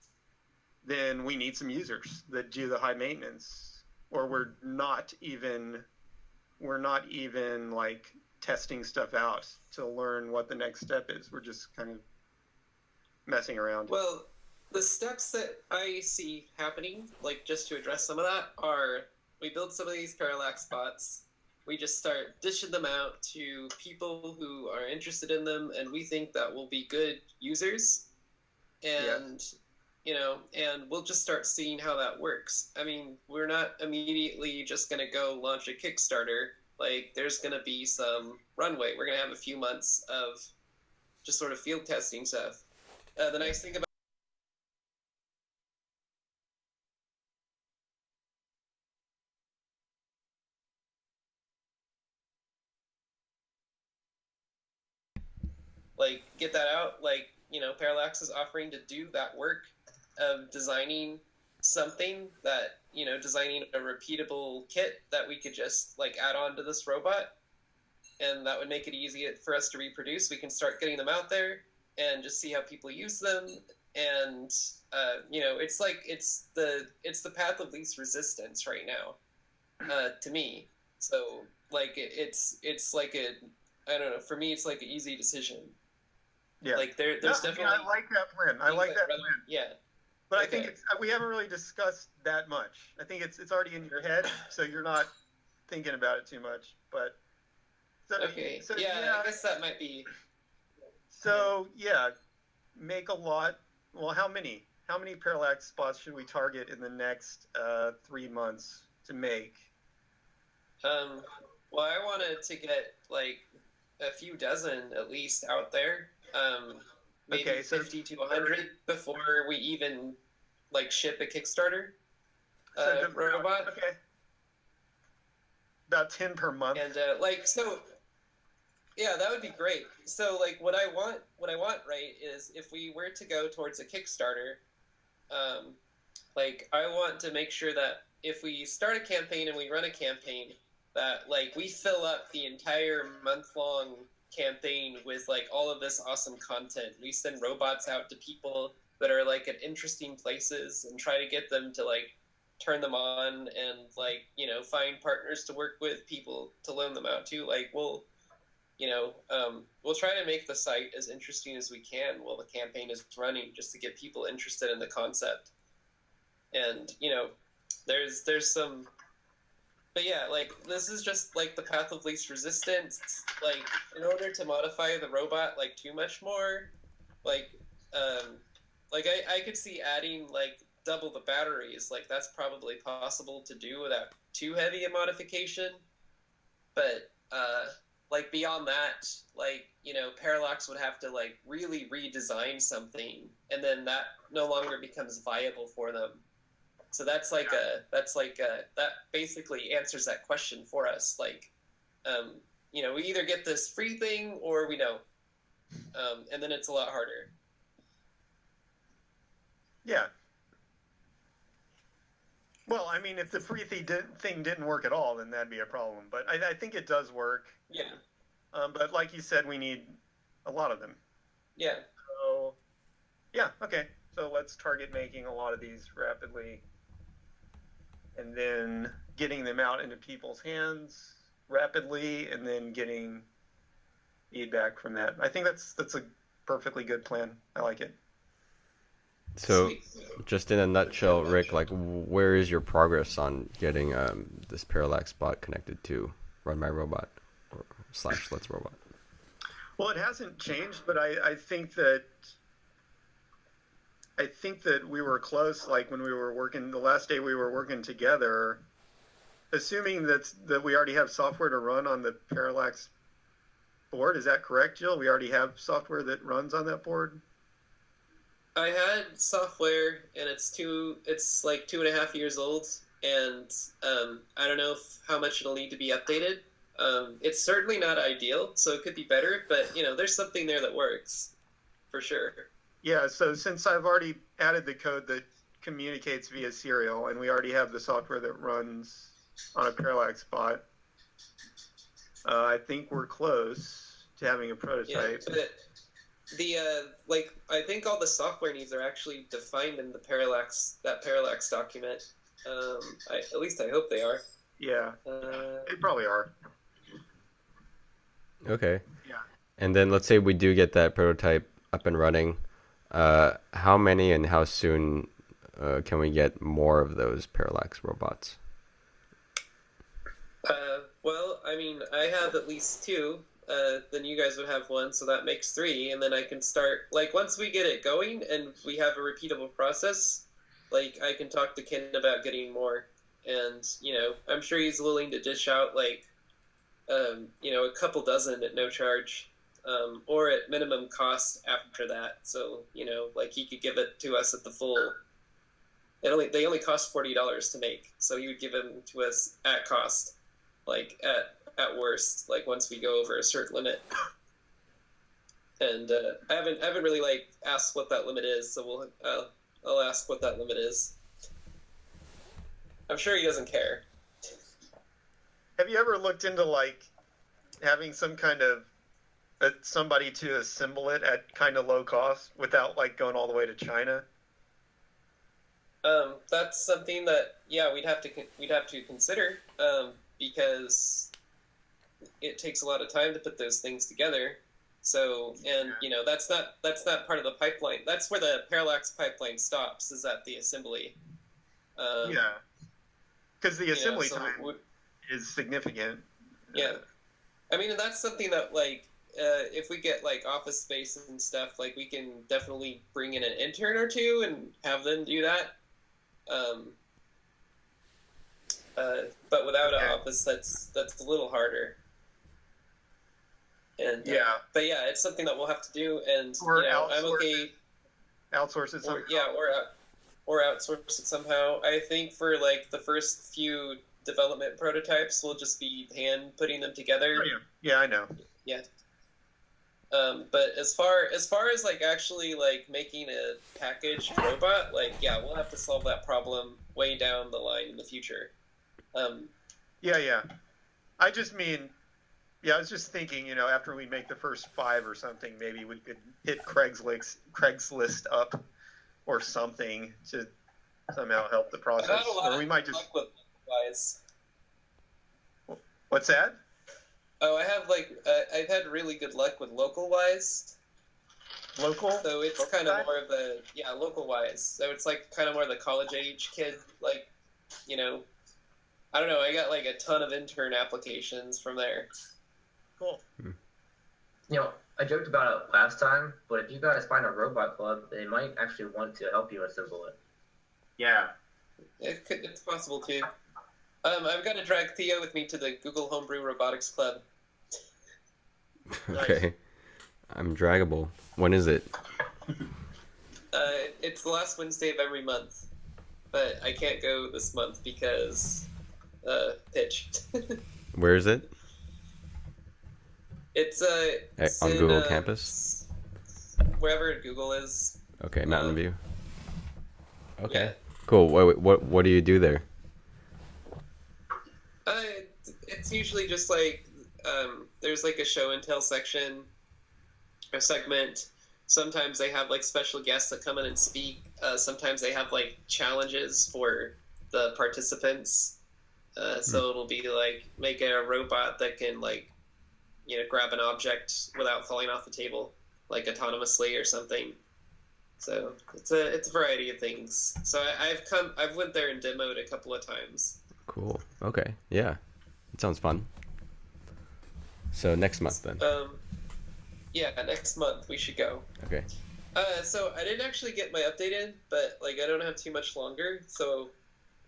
then we need some users that do the high maintenance, or we're not even like testing stuff out to learn what the next step is. We're just kind of messing around. Well, the steps that I see happening, like just to address some of that, are we build some of these parallax bots. We just start dishing them out to people who are interested in them, and we think that will be good users. And, you know, and we'll just start seeing how that works. I mean, we're not immediately just going to go launch a Kickstarter. Like, there's going to be some runway. We're going to have a few months of just sort of field testing stuff. The nice thing about like get that out, like, you know, Parallax is offering to do that work of designing something that, you know, designing a repeatable kit that we could just like add on to this robot, and that would make it easy for us to reproduce. We can start getting them out there and just see how people use them. And you know, it's like it's the path of least resistance right now, to me. So like it's like a, I don't know, for me it's like an easy decision. Yeah, like there's definitely. I like that plan. I like that plan. Yeah, but okay. I think we haven't really discussed that much. I think it's already in your head, so you're not thinking about it too much. But okay, so yeah, I guess that might be. So yeah, make a lot. Well, how many parallax spots should we target in the next 3 months to make? Well, I wanted to get like a few dozen at least out there. Maybe okay, so 50 to 100 before we even like ship a Kickstarter robot. Okay. About 10 per month. And like, so yeah, that would be great. So like what I want, right, is if we were to go towards a Kickstarter, like I want to make sure that if we start a campaign and we run a campaign, that like we fill up the entire month-long campaign with like all of this awesome content. We send robots out to people that are like at interesting places and try to get them to like turn them on and like, you know, find partners to work with, people to loan them out to. Like we'll try to make the site as interesting as we can while the campaign is running, just to get people interested in the concept. And, you know, there's some. But yeah, like, this is just, like, the path of least resistance. Like, in order to modify the robot, like, too much more, like, I could see adding, like, double the batteries. Like, that's probably possible to do without too heavy a modification. But, like beyond that, like, you know, Parallax would have to like really redesign something, and then that no longer becomes viable for them. So that basically answers that question for us. Like, you know, we either get this free thing or we don't, and then it's a lot harder. Yeah. Well, I mean, if the free thing didn't work at all, then that'd be a problem. But I think it does work. Yeah. But like you said, we need a lot of them. Yeah. So, yeah, okay. So let's target making a lot of these rapidly, and then getting them out into people's hands rapidly, and then getting feedback from that. I think that's a perfectly good plan. I like it. So, Sweet. just in a nutshell, Rick, like, where is your progress on getting this Parallax bot connected to RunMyRobot or / Let's Robot? Well, it hasn't changed, but I think that we were close. Like when we were working the last day we were working together, assuming that we already have software to run on the Parallax board. Is that correct, Jill? We already have software that runs on that board. I had software, and it's like 2.5 years old, and I don't know how much it'll need to be updated. It's certainly not ideal, so it could be better, but you know, there's something there that works, for sure. Yeah, so since I've already added the code that communicates via serial, and we already have the software that runs on a Parallax bot, I think we're close to having a prototype. Yeah, but I think all the software needs are actually defined in the Parallax document. At least I hope they are. Yeah, they probably are. Okay. Yeah. And then let's say we do get that prototype up and running. How many and how soon can we get more of those Parallax robots? Well, I mean, I have at least 2. Then you guys would have 1, so that makes 3, and then I can start, like, once we get it going and we have a repeatable process, like, I can talk to Ken about getting more, and, you know, I'm sure he's willing to dish out, like, you know, a couple dozen at no charge, or at minimum cost after that, so, you know, like, he could give it to us at the full, they only cost $40 to make, so he would give them to us at cost, like, at worst, like once we go over a certain limit. And I haven't really like asked what that limit is, so I'll ask what that limit is. I'm sure he doesn't care. Have you ever looked into like having some kind of somebody to assemble it at kind of low cost without like going all the way to China? That's something that we'd have to consider, because it takes a lot of time to put those things together. So, and you know, that's not part of the pipeline. That's where the Parallax pipeline stops, is at the assembly. Yeah, because the assembly time would, is significant. Yeah, I mean, and that's something that like if we get like office space and stuff, like we can definitely bring in an intern or 2 and have them do that. But without an office, that's a little harder. And but yeah, it's something that we'll have to do, and or you know, I'm okay. Outsource it somehow. Or outsource it somehow. I think for like the first few development prototypes, we'll just be hand putting them together. Oh, yeah, I know. Yeah. But as far as like actually like making a packaged robot, like we'll have to solve that problem way down the line in the future. Yeah. I just mean, I was just thinking, you know, after we make the first 5 or something, maybe we could hit Craigslist up or something to somehow help the process. Or we might just. What's that? Oh, I have I've had really good luck with LocalWise. Local? So it's kind of more of the LocalWise. So it's like kind of more the college age kid, like, you know, I don't know. I got like a ton of intern applications from there. Cool. You know, I joked about it last time, but if you guys find a robot club, they might actually want to help you assemble it. Yeah. It's possible too. I've got to drag Theo with me to the Google Homebrew Robotics Club. Okay. I'm draggable. When is it? It's the last Wednesday of every month, but I can't go this month because pitch. Where is it? It's On Google Campus? wherever Google is. Okay, Mountain View. Okay. Yeah. Cool. What do you do there? Uh, it's usually just like there's like a show and tell section, a segment. Sometimes they have like special guests that come in and speak. Sometimes they have like challenges for the participants. So it'll be like make a robot that can like grab an object without falling off the table, like autonomously or something. So it's a variety of things. So I've went there and demoed a couple of times. Cool. Okay. Yeah. It sounds fun. So next month then. Yeah, next month we should go. Okay. So I didn't actually get my update in, but like I don't have too much longer, so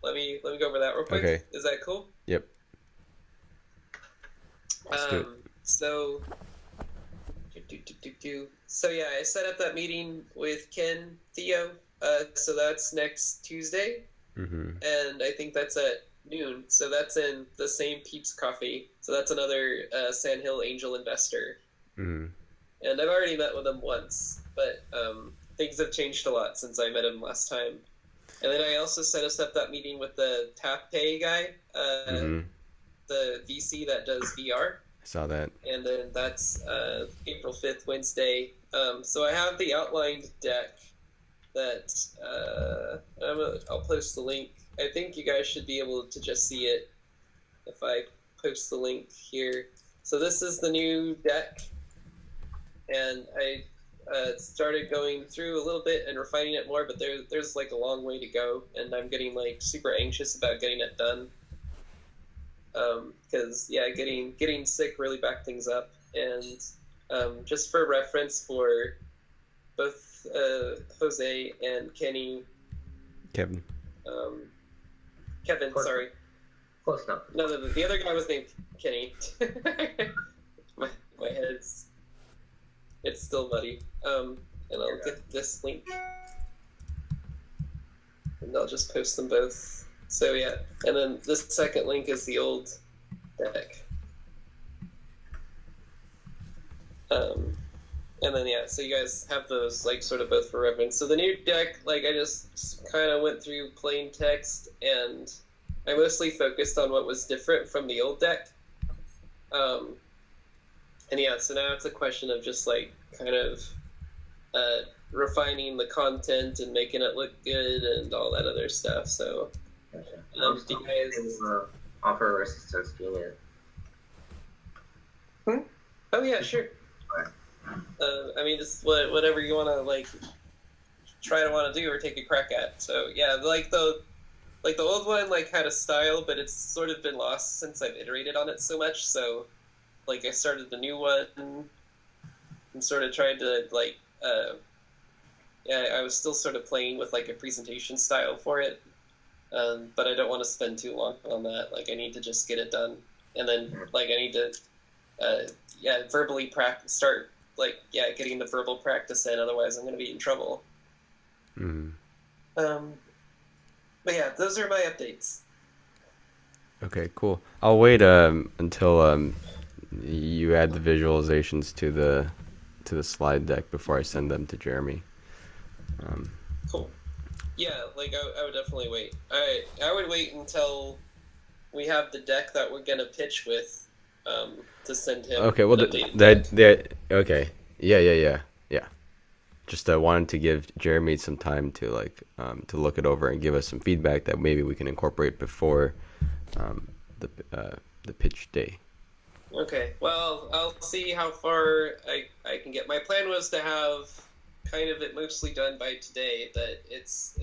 let me go over that real quick. Okay. Is that cool? Yep. Let's do it. So so yeah, I set up that meeting with Ken Theo. So that's next Tuesday, and I think that's at noon. So that's in the same Peeps Coffee. So that's another Sandhill Angel investor. And I've already met with him once, but things have changed a lot since I met him last time. And then I also set us up that meeting with the TapPay guy, the VC that does VR. I saw that. And then that's April 5th, Wednesday. So I have the outlined deck that I'll post the link. I think you guys should be able to just see it if I post the link here. So this is the new deck. And I started going through a little bit and refining it more, but there's like a long way to go, and I'm getting like super anxious about getting it done. Because getting sick really backed things up, and just for reference for both Jose and Kevin. Sorry. Close enough. No, the other guy was named Kenny. my head's it's still muddy. And I'll get this link, and I'll just post them both. So yeah, and then this second link is the old deck. And then yeah, so you guys have those like sort of both for reference. So the new deck, like I just kind of went through plain text, and I mostly focused on what was different from the old deck. And yeah, so now it's a question of just like kind of refining the content and making it look good and all that other stuff. So, Gotcha. do you guys offer resistance being it? Oh yeah, sure. I mean, just whatever you want to like try to do or take a crack at. So yeah, like the old one like had a style, but it's sort of been lost since I've iterated on it so much. So like I started the new one and sort of tried to like I was still sort of playing with like a presentation style for it, but I don't want to spend too long on that. Like I need to just get it done, and then like I need to verbally practice, start like getting the verbal practice in. Otherwise, I'm going to be in trouble. But yeah, those are my updates. Okay, cool. I'll wait until you add the visualizations to the slide deck before I send them to Jeremy. Cool. Yeah, like I would definitely wait. I would wait until we have the deck that we're gonna pitch with, to send him. Okay, well okay, yeah. Just wanted to give Jeremy some time to like to look it over and give us some feedback that maybe we can incorporate before the pitch day. Okay, well, I'll see how far I can get. My plan was to have kind of it mostly done by today, but it's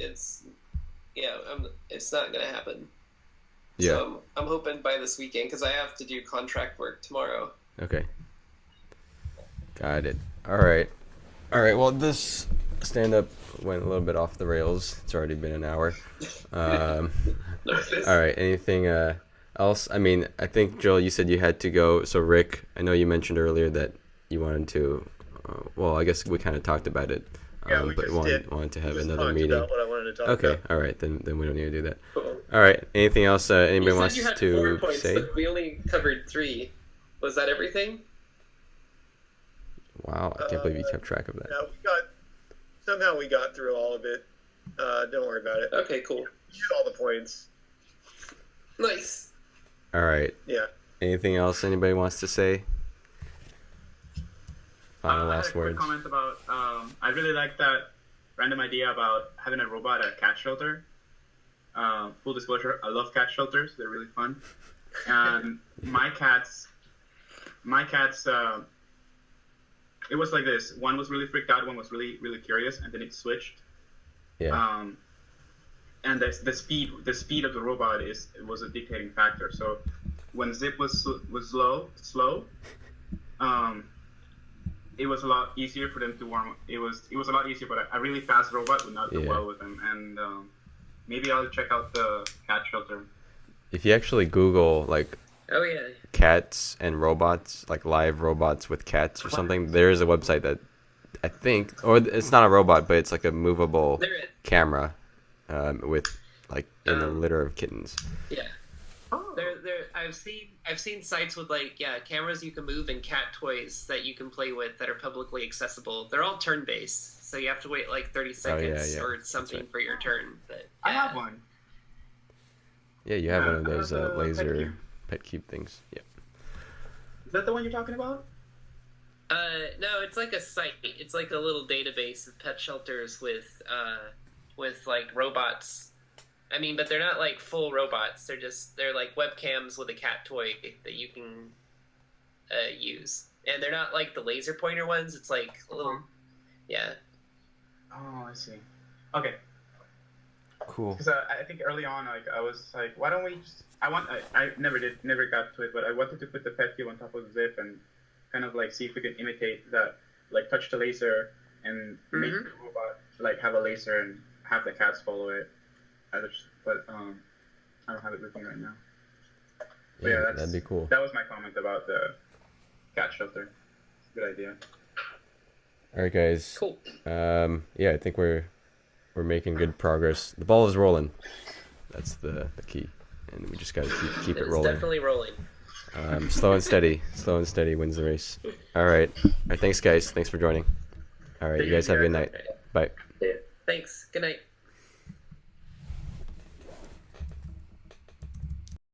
not gonna happen. Yeah. So I'm hoping by this weekend, because I have to do contract work tomorrow. Okay. Got it. All right. Well, this stand-up went a little bit off the rails. It's already been an hour. All right. Anything else? I mean, I think, Joel, you said you had to go. So, Rick, I know you mentioned earlier that you wanted to. Well, I guess we kind of talked about it. Yeah, we but just did. wanted to have Just another talked meeting. about what I wanted to talk Okay, about. all right, then we don't need to do that. Cool. All right, anything else anybody You said wants you had 4 to points, say? but we only covered 3. Was that everything? Wow, I can't believe you kept track of that. Yeah, somehow we got through all of it. Don't worry about it. Okay, cool. You hit all the points. Nice. All right, Yeah. anything else anybody wants to say? Final I had last a quick words. comment about. I really like that random idea about having a robot at a cat shelter. Full disclosure, I love cat shelters. They're really fun. And my cats. It was like this. One was really freaked out. One was really, really curious, and then it switched. Yeah. And the speed of the robot was a dictating factor. So when Zip was slow, it was a lot easier for them to warm. It was a lot easier, but a really fast robot would not do well with them. And maybe I'll check out the cat shelter. If you actually Google like Oh yeah. cats and robots, like live robots with cats or something, there is a website that I think, or it's not a robot, but it's like a movable There is. camera with like in a litter of kittens. Yeah. Oh. There. I've seen sites with like cameras you can move and cat toys that you can play with that are publicly accessible. They're all turn based, so you have to wait like 30 seconds yeah. or something right. for your turn. But I have one. Yeah, you have one of I those have a laser pet cube things. Yeah. Is that the one you're talking about? No, it's like a site. It's like a little database of pet shelters with like robots. I mean, but they're not like full robots. They're like webcams with a cat toy that you can use, and they're not like the laser pointer ones. It's like a little, yeah. Oh, I see. Okay. Cool. Because I think early on, like I was like, why don't we just? I never got to it, but I wanted to put the pet cube on top of Zip and kind of like see if we could imitate that, like touch the laser and make the robot like have a laser and have the cats follow it. But I don't have it with me right now. But Yeah, that'd be cool. That was my comment about the cat shelter. Good idea. All right, guys. Cool. Yeah, I think we're making good progress. The ball is rolling. That's the key, and we just got to keep it It's rolling. definitely rolling. Slow and steady wins the race. All right. All right. Thanks, guys. Thanks for joining. All right. You guys have a good night. Bye. Thanks. Good night.